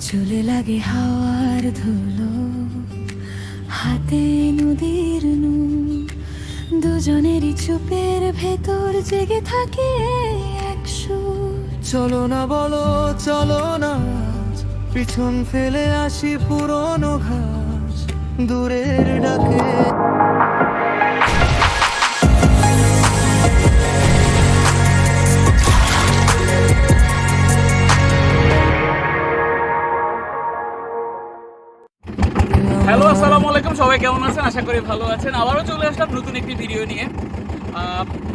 চুলে লাগে হাওয়ার ধুলো, হাতে নদীর নুন, দুজনেরই চুপের ভেতর জেগে থাকে এক সুর। চলো না বলো চলো না, পিছন ফেলে আসি পুরনো ঘাস দূরের ডাকে। হ্যালো, আসসালামু আলাইকুম। সবাই কেমন আছেন? আশা করি ভালো আছেন। আবারও চলে আসলাম নতুন একটি ভিডিও নিয়ে।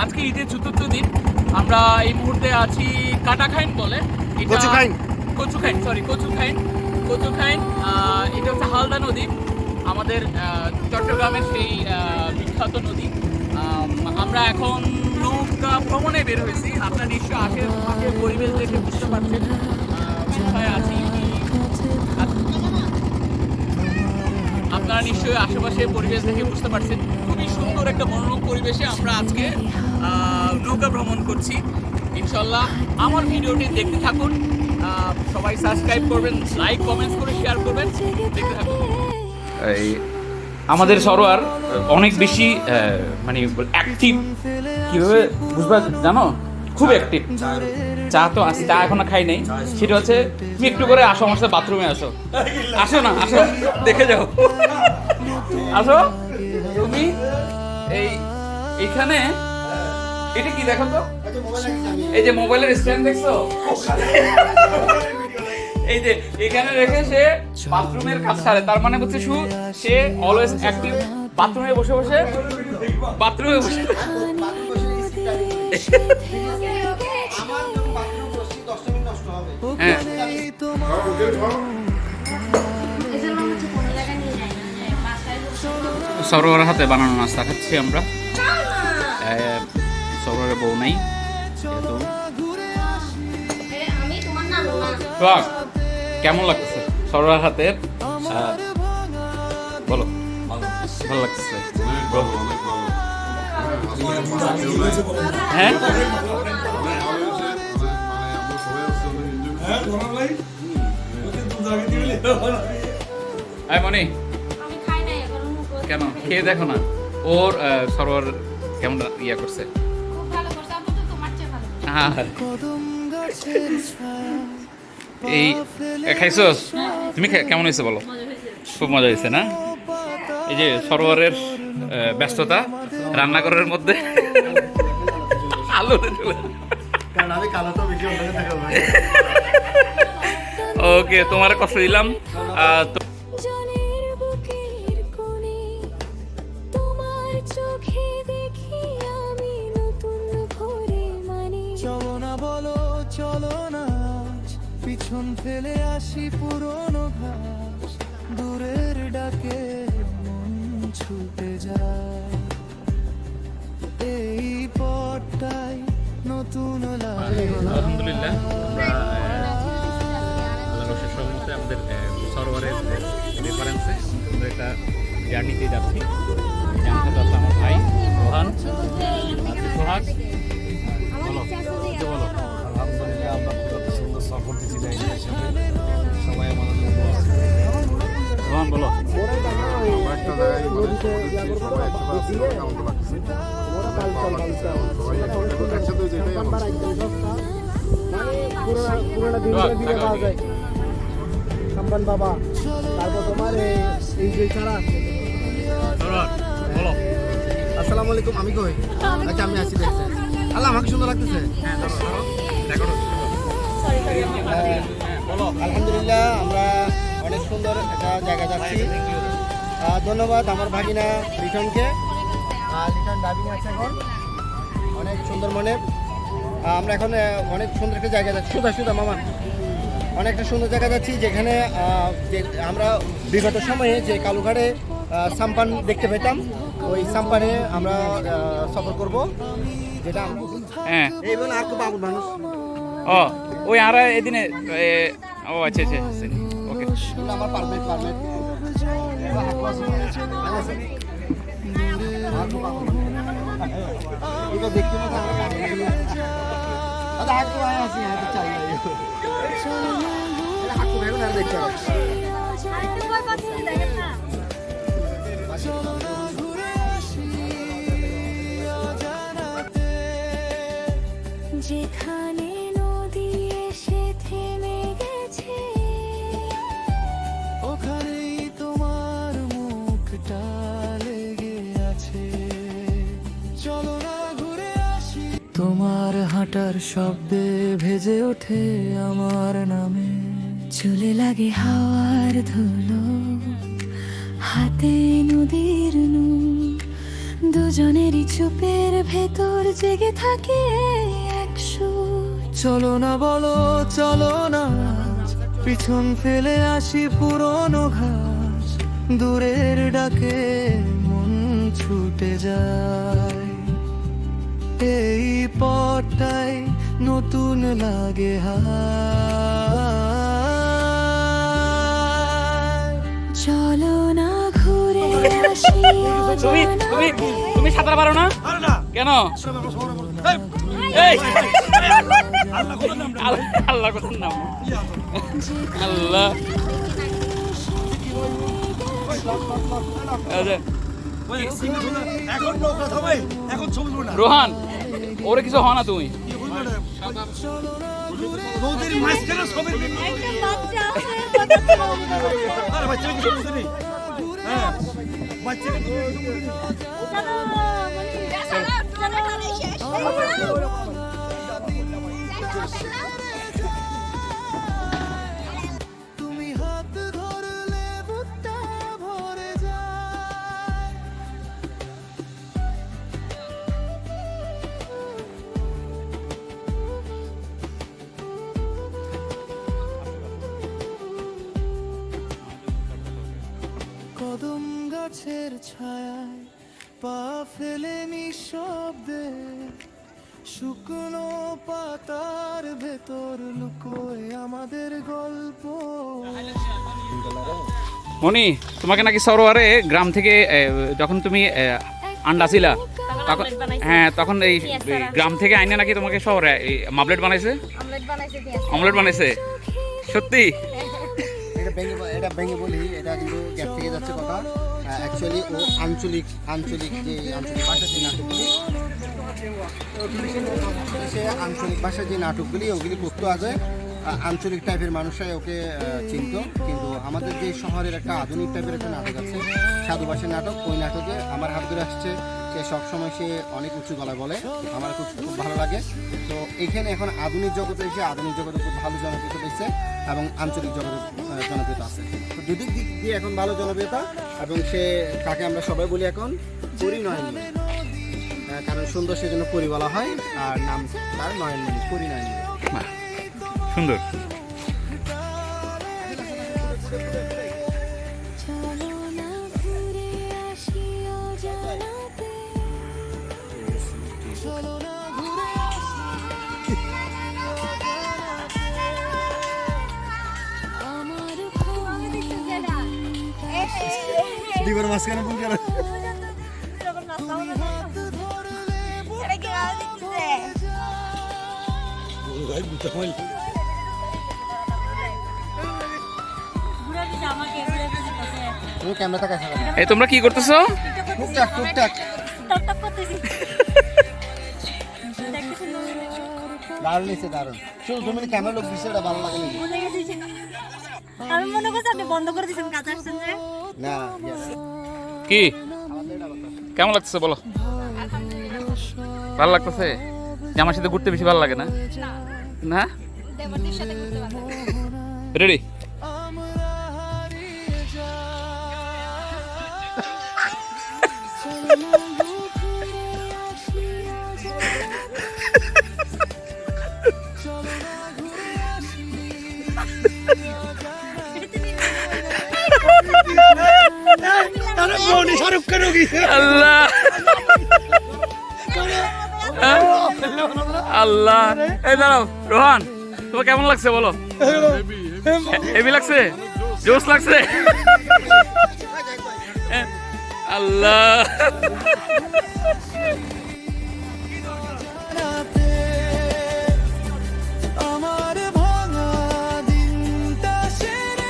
আজকে ঈদের চতুর্থ দিন। আমরা এই মুহূর্তে আছি কাটাখাইন বলে, কচুখাইন। এটা হচ্ছে হালদা নদী, আমাদের চট্টগ্রামের সেই বিখ্যাত নদী। আমরা এখন নৌকা ভ্রমণে বের হয়েছি। আপনারা নিশ্চয়ই আশেপাশের পরিবেশ দেখে বুঝতে পারছেন কোথায় আছি। আপনারা নিশ্চয়ই আশেপাশের পরিবেশ দেখে বুঝতে পারছেন, খুবই সুন্দর একটা মনোরম পরিবেশে আমরা আজকে নৌকা ভ্রমণ করছি। ইনশাল্লাহ আমার ভিডিওটি দেখতে থাকুন, সবাই সাবস্ক্রাইব করবেন, লাইক কমেন্টস করে শেয়ার করবেন, দেখতে থাকুন। আমাদের সরোয়ার অনেক বেশি মানে অ্যাক্টিভ, কীভাবে বুঝবা জানো, খুব অ্যাক্টিভ। চা তো আসি, চা এখনো খাই নাই। সেটা হচ্ছে তুমি একটু করে আসো আমার সাথে, বাথরুমে আসো। আসো না, আসো, দেখে যাও। আসো তুমি। এইখানে এটা কি দেখো তো, এই যে মোবাইলের স্ট্যান্ড দেখছো, এই যে এখানে রেখে সে বাথরুমের কাজ সারে। তার মানে হচ্ছে সে অলওয়েজ অ্যাক্টিভ। বাথরুমে বসে বসে হ্যাঁ, সরোয়ার হাতে বানানো নাস্তা খাচ্ছি আমরা। সরোয়ারের বউ নাই, কেমন লাগতেছে সরোয়ার হাতের? বলো, ভালো লাগতেছে? হ্যাঁ, মনি কেন খেয়ে দেখো না, ওর সরোয়ার কেমন ইয়া করছে। এই খাইছো তুমি? কেমন হয়েছে বলো? খুব মজা হয়েছে না? এই যে সরোয়ারের ব্যস্ততা রান্নাঘরের মধ্যে। আলু ওকে, তোমার কষ্ট দিলাম। চলো না বলো চলো না, পিছন ফেলে আসি পুরনো ঘাস দূরের ডাকে মন ছুটে যায়। এই পথটাই নতুন লাগে। আলহামদুলিল্লাহ, আমাদের সরোয়ারের রেফারেন্সে আমরা একটা জার্নিতে যাচ্ছি। আমার ভাই রোহান, সোহাগ। বলো, আলহামদুলিল্লাহ, আমরা খুব সুন্দর সফর দিচ্ছি। সবাই আমাদের রোহান বলো। বাবা, তারপর তোমার এই যে ছাড়া। বলো। আসসালামু আলাইকুম। আমি কই? আচ্ছা, আমি আসি। দেখছি আল্লাহ, আমাকে সুন্দর লাগতেছে। আলহামদুলিল্লাহ, আমরা অনেক সুন্দর একটা জায়গায় যাচ্ছি। ধন্যবাদ আমার ভাগিনা লিটনকে। লিটন ডাবিং আছে এখন, অনেক সুন্দর মনে। আমরা এখন অনেক সুন্দর একটা জায়গায় যাচ্ছি। সুদা মামা, অনেকটা সুন্দর জায়গা যাচ্ছি, যেখানে যে আমরা বিগত সময়ে যে কালুঘাটে সাম্পান দেখতে পেতাম, ওই সাম্পানে আমরা সফর করব। যেটা হ্যাঁ, এই বলে আর খুব আগুন মানুষ। ও ওই আর এদিনে, ও আচ্ছা আচ্ছা, ওকে। আমার পারমিট এটা দেখতে না নেচার দেখতে পাচ্ছি। ঘুরে আসি অজানাতে, যেখানে নদী এসে থেমে গেছে, ওখানেই তোমার মুখটা লেগে আছে। চলো না ঘুরে আসি, তোমার হাঁটার শব্দে ভেজে ওঠে আমার নামে। চুলে লাগে হাওয়ার ধুলো, হাতে নদীর নুন, দুজনেরই চুপের ভেতর জেগে থাকে এক সুর। চলো না বলো, চলো না আজ, পিছন ফেলে আসি পুরনো ঘাস। দূরের ডাকে মন ছুটে যায়, এই পথটাই নতুন লাগে হায়। চলো না ঘুরে আসি তুমি তুমি তুমি সাঁতার পারো না? কেন? এই আল্লাহ কোথার নাম? আল্লাহ রোহান, ওরে কিছু হয় না তুমি। নদীর মাঝখানে ছবি আরে বাচ্চা কি সমস্যা নেই। হ্যাঁ বাচ্চা তুমি হাত ধরলে বুকটা ভরে যায়। কদম গাছের ছায়ায় পা ফেলে নিঃশব্দে, শুকনো পাতার ভেতর লুকোয় আমাদের গল্প। মনি, তোমাকে নাকি সরোয়ারে গ্রাম থেকে যখন তুমি আন্ডা ছিলা তখন, হ্যাঁ তখন এই গ্রাম থেকে আইনে নাকি তোমাকে শহরে মাবলেট বানাইছে, অমলেট বানাইছে। সত্যি? এটা ভেঙে বলি, এটা কিন্তু গ্যাপ থেকে যাচ্ছে কথা। অ্যাকচুয়ালি ও আঞ্চলিক ভাষা যে নাটকগুলি, সে আঞ্চলিক ভাষার যে নাটকগুলি ওগুলি করতে আছে, আঞ্চলিক টাইপের মানুষরাই ওকে চিনত। কিন্তু আমাদের যে শহরের একটা আধুনিক টাইপের একটা নাটক আছে, সাধুবাসের নাটক, ওই নাটকে আমার হাত ধরে আসছে। সে সবসময় সে অনেক উঁচু গলায় বলে, আমার খুব ভালো লাগে। তো এখানে এখন আধুনিক জগতে এসে আধুনিক জগতে খুব ভালো জনপ্রিয়তা পেয়েছে এবং আঞ্চলিক জগতে জনপ্রিয়তা আছে। তো দুদিক দিক দিয়ে এখন ভালো জনপ্রিয়তা, এবং সে তাকে আমরা সবাই বলি এখন পরিনয়নী, কারণ সুন্দর সেজন্য পরি বলা হয়, আর নাম তার নয়নমণি, পরিনয়নী। বাহ, সুন্দর। চলো না ঘুরে আসি অজানাতে, চলো না ঘুরে আসি অজানাতে, আমার ভুল দিবার মাঝখানে ফোন করে হাত ধরলে বুকটা ভরে যায়। তুমি ক্যামেরা থাকা খারাপ এই তোমরা কি করতেছো? টুকটাক দারুণ নিচ্ছে, দারুণ। শুধু তুমি ক্যামেরা লোক বিষয়টা ভালো লাগে নাকি? আমি মনে করছি আপনি বন্ধ করে দিয়েছেন, কাজ আসছেন যে না কি কেমন লাগতেছে বলো? ভালো লাগতেছে? আমার সাথে ঘুরতে বেশি ভালো লাগে না? না রেডি? আমরা হারিয়ে যাই, চলো না ঘুরে আসি অজানাতে, চলো না ঘুরে আসি আল্লাহ আল্লাহ। এই দাঁড়াও রোহান, তোমার কেমন লাগছে বলো? হেভি লাগছে? জোস লাগছে? আল্লাহ রাতে আমার ভাঙা দিনটা সেরে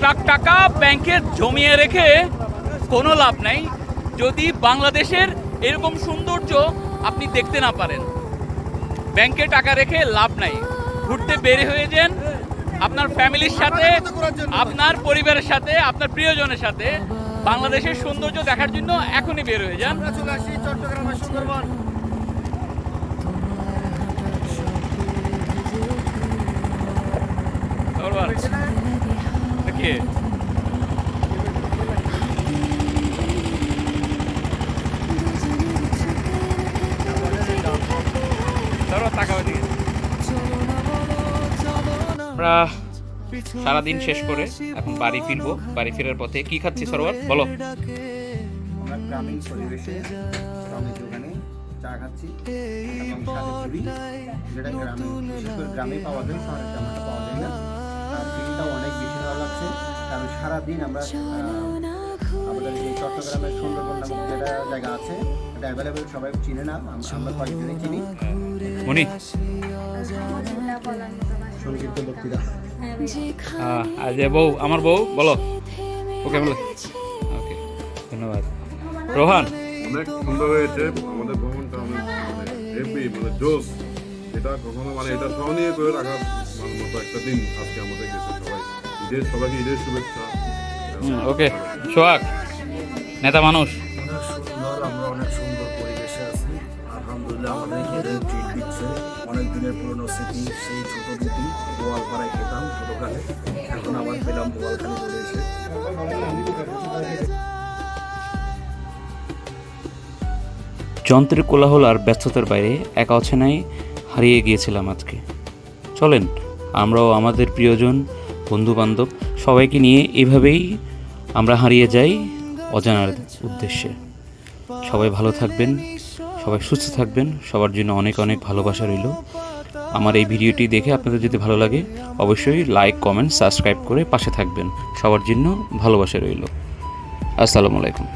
লাখ টাকা ব্যাংকে জমিয়ে রেখে কোনো লাভ নাই যদি বাংলাদেশের এরকম সৌন্দর্য আপনি দেখতে না পারেন। ব্যাংকে টাকা রেখে লাভ নাই, ঘুরতে বের হয়ে যান আপনার ফ্যামিলির সাথে, আপনার পরিবারের সাথে, আপনার প্রিয়জনের সাথে বাংলাদেশের সৌন্দর্য দেখার জন্য এখনই বের হয়ে যান। আমরা চলে আসি চট্টগ্রামের সুন্দরবন। দেখিয়ে আমরা সারাদিন শেষ করে এখন বাড়ি ফিরবো। বাড়ি ফেরার পথে কি খাচ্ছি সরোয়ার বলো? আমরা গ্রামীণ পরিবেশে রঙের দোকানে চা খাচ্ছি এবং সাথে পুরি, যেটা গ্রামে বিশেষ করে গ্রামে পাওয়া যায়, শহরে তেমন একটা পাওয়া যায় না। তার ফিলটাও অনেক বেশি ভালো লাগছে, কারণ সারাদিন আমরা আমাদের এই চট্টগ্রামের সুন্দরবন নামক যেটা জায়গা আছে এটা অ্যাভেলেবেল, সবাই চিনে না, আমরা কয়েকজনে চিনি। মনি সংক্ষিপ্ত বক্তৃতা। আজ বউ, আমার বউ বলো ওকে বলো। ওকে, ধন্যবাদ। রোহান, অনেক সুন্দর হয়েছে আমাদের ভ্রমণটা, অনেক হেভি মানে জোস। এটা কখনো মানে এটা স্মরণীয় করে রাখার মতো একটা দিন আজকে আমাদের গেছে। সবাইকে ঈদের শুভেচ্ছা। ওকে। সোহাগ, নেতা মানুষ। অনেক সুন্দর, আমরা অনেক সুন্দর পরিবেশে আছি আলহামদুলিল্লাহ। আমাদের ঈদের ট্রিট দিচ্ছে, অনেক দিনের পুরনো স্মৃতি, সেই ছোট রুটি বোয়ালপাড়ায় খেতাম ছোটকালে, এখন আবার পেলাম বোয়ালখালী চলে এসে। যন্ত্রের কোলাহল আর ব্যস্ততার বাইরে একা অচেনায় হারিয়ে গিয়েছিলাম আজকে। চলেন আমরাও আমাদের প্রিয়জন, বন্ধুবান্ধব সবাইকে নিয়ে এভাবেই আমরা হারিয়ে যাই অজানার উদ্দেশ্যে। সবাই ভালো থাকবেন, সবাই সুস্থ থাকবেন, সবার জন্য অনেক অনেক ভালোবাসা রইল। আমার এই ভিডিওটি দেখে আপনাদের যদি ভালো লাগে অবশ্যই লাইক, কমেন্ট, সাবস্ক্রাইব করে পাশে থাকবেন। সবার জন্য ভালোবাসা রইল। আসসালামু আলাইকুম।